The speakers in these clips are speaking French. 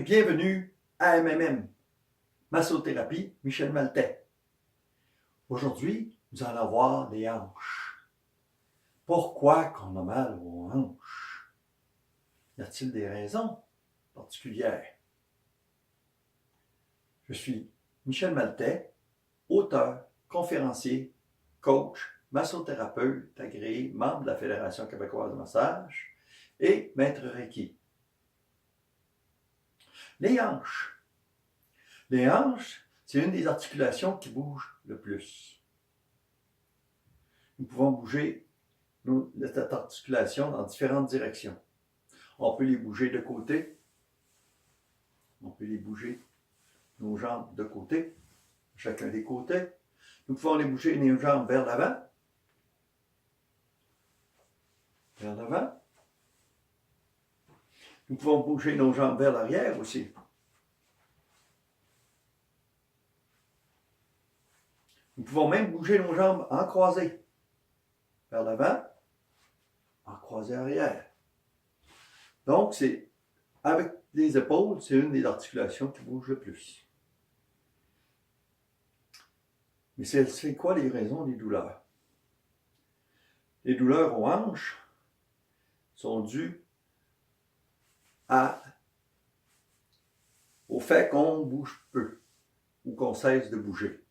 bienvenue à MMM, Massothérapie Michel Maltais. Aujourd'hui, nous allons voir les hanches. Pourquoi qu'on a mal aux hanches? Y a-t-il des raisons particulières? Je suis Michel Maltais, auteur, conférencier, coach, massothérapeute agréé, membre de la Fédération québécoise de massage et maître Reiki. Les hanches. Les hanches, c'est une des articulations qui bouge le plus. Nous pouvons bouger cette articulation dans différentes directions. On peut les bouger de côté. On peut les bouger nos jambes de côté, chacun des côtés. Nous pouvons les bouger nos jambes vers l'avant. Vers l'avant. Nous pouvons bouger nos jambes vers l'arrière aussi. Nous pouvons même bouger nos jambes en croisée. Vers l'avant, en croisée arrière. Donc, c'est avec les épaules, c'est une des articulations qui bouge le plus. Mais c'est quoi les raisons des douleurs? Les douleurs aux hanches sont dues au fait qu'on bouge peu ou qu'on cesse de bouger.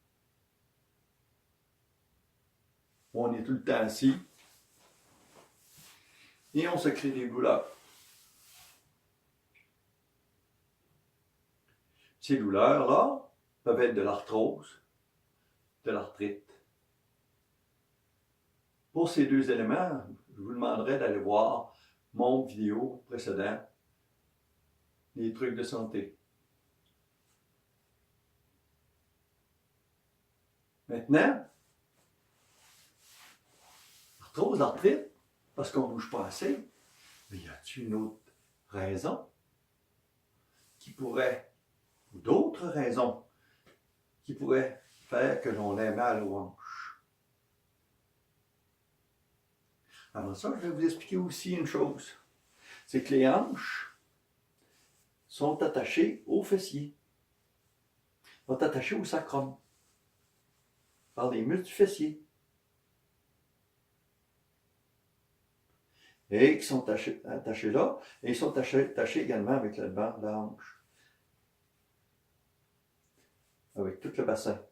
On est tout le temps assis et on se crée des douleurs. Ces douleurs-là peuvent être de l'arthrose, de l'arthrite. Pour ces deux éléments, je vous demanderai d'aller voir mon vidéo précédent, les trucs de santé. Maintenant, arthrose, arthrite, parce qu'on ne bouge pas assez, mais y a-t-il une autre raison qui pourrait, ou d'autres raisons qui pourraient faire que l'on ait mal aux hanches? Avant ça, je vais vous expliquer aussi une chose. C'est que les hanches sont attachées aux fessiers, sont attachées au sacrum, par les muscles du fessier. Et qui sont attachés là, et ils sont attachés également avec le banc de la hanche. Avec tout le bassin,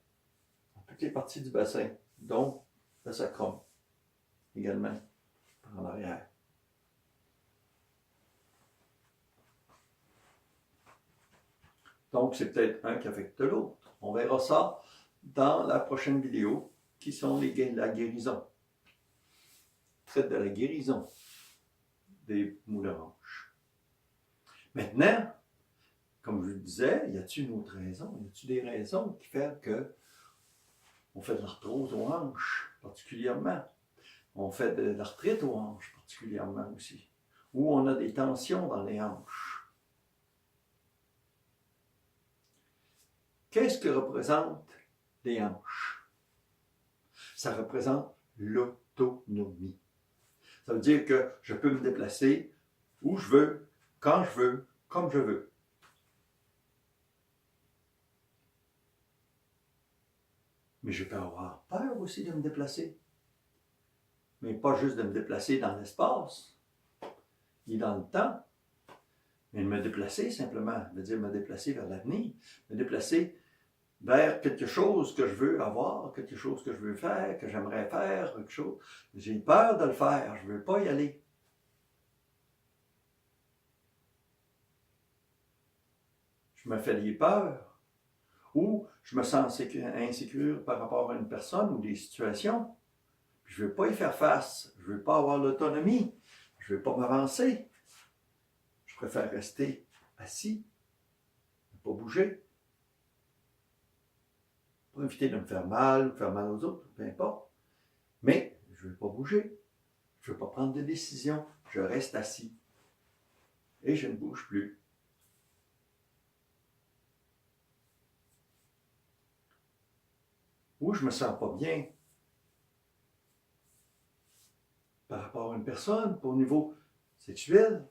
toutes les parties du bassin, dont le sacrum, également, en arrière. Donc, c'est peut-être un qui affecte l'autre. On verra ça dans la prochaine vidéo, qui sont la guérison. Traite de la guérison des maux de hanche. Maintenant, comme je vous le disais, y a-t-il une autre raison? Y a-t-il des raisons qui font que on fait de l'arthrose aux hanches, particulièrement? On fait de l'arthrite aux hanches, particulièrement aussi. Ou on a des tensions dans les hanches. Qu'est-ce que représentent les hanches? Ça représente l'autonomie. Ça veut dire que je peux me déplacer où je veux, quand je veux, comme je veux. Mais je peux avoir peur aussi de me déplacer. Mais pas juste de me déplacer dans l'espace, ni dans le temps, mais de me déplacer simplement, de dire me déplacer vers l'avenir, me déplacer vers quelque chose que je veux avoir, quelque chose que je veux faire, que j'aimerais faire, quelque chose. J'ai peur de le faire, je ne veux pas y aller. Je me fais des peurs, ou je me sens insécure par rapport à une personne ou des situations. Puis je ne veux pas y faire face, je ne veux pas avoir l'autonomie, je ne veux pas m'avancer. Je préfère rester assis, ne pas bouger, pour éviter de me faire mal ou faire mal aux autres, peu importe. Mais je ne veux pas bouger, je ne veux pas prendre de décision, je reste assis et je ne bouge plus. Ou je ne me sens pas bien par rapport à une personne, au niveau sexuel.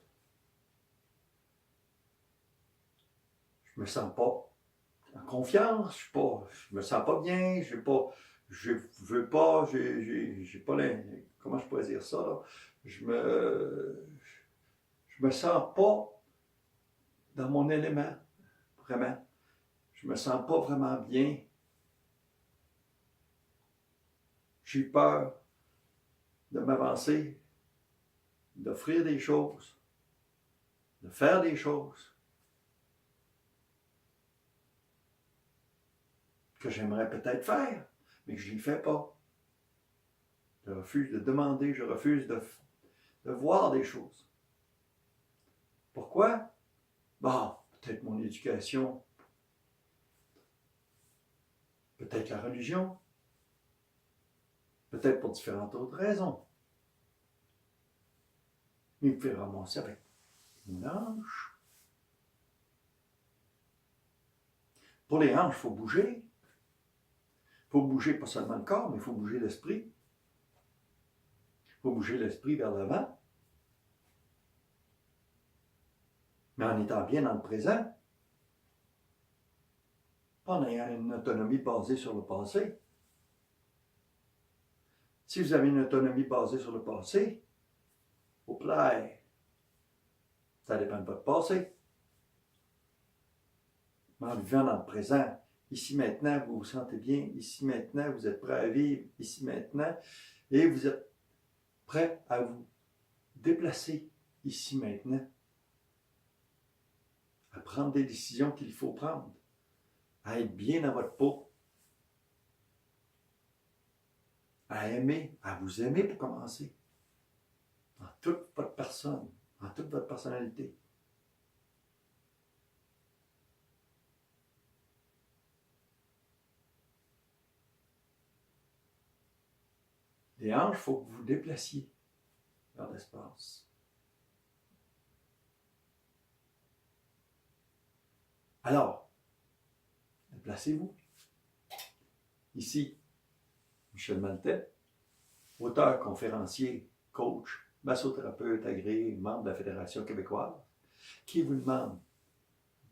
je me sens pas en confiance, je me sens pas bien, je veux pas, j'ai pas comment je pourrais dire ça, là? Je me sens pas dans mon élément, vraiment. Je me sens pas vraiment bien. J'ai peur de m'avancer, d'offrir des choses, de faire des choses que j'aimerais peut-être faire, mais que je ne les fais pas. Je refuse de demander, je refuse de voir des choses. Pourquoi? Bon, peut-être mon éducation, peut-être la religion, peut-être pour différentes autres raisons. Mais il me fait ramasser avec une hanche. Pour les hanches, il faut bouger. Il faut bouger pas seulement le corps, mais il faut bouger l'esprit. Il faut bouger l'esprit vers l'avant. Mais en étant bien dans le présent, pas en ayant une autonomie basée sur le passé. Si vous avez une autonomie basée sur le passé, au plaît, ça dépend de votre passé. Mais en vivant dans le présent, ici maintenant, vous vous sentez bien, ici maintenant, vous êtes prêt à vivre, ici maintenant, et vous êtes prêt à vous déplacer ici maintenant, à prendre des décisions qu'il faut prendre, à être bien dans votre peau, à aimer, à vous aimer pour commencer, en toute votre personne, en toute votre personnalité. Les hanches, il faut que vous vous déplaciez dans l'espace. Alors, déplacez-vous. Ici, Michel Maltais, auteur, conférencier, coach, massothérapeute agréé, membre de la Fédération québécoise, qui vous demande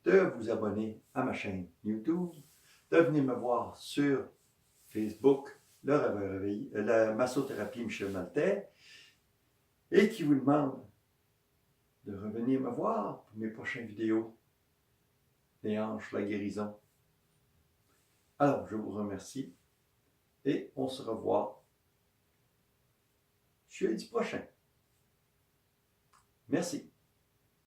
de vous abonner à ma chaîne YouTube, de venir me voir sur Facebook, la massothérapie Michel Maltais, et qui vous demande de revenir me voir pour mes prochaines vidéos, les hanches, la guérison. Alors, je vous remercie et on se revoit jeudi prochain. Merci.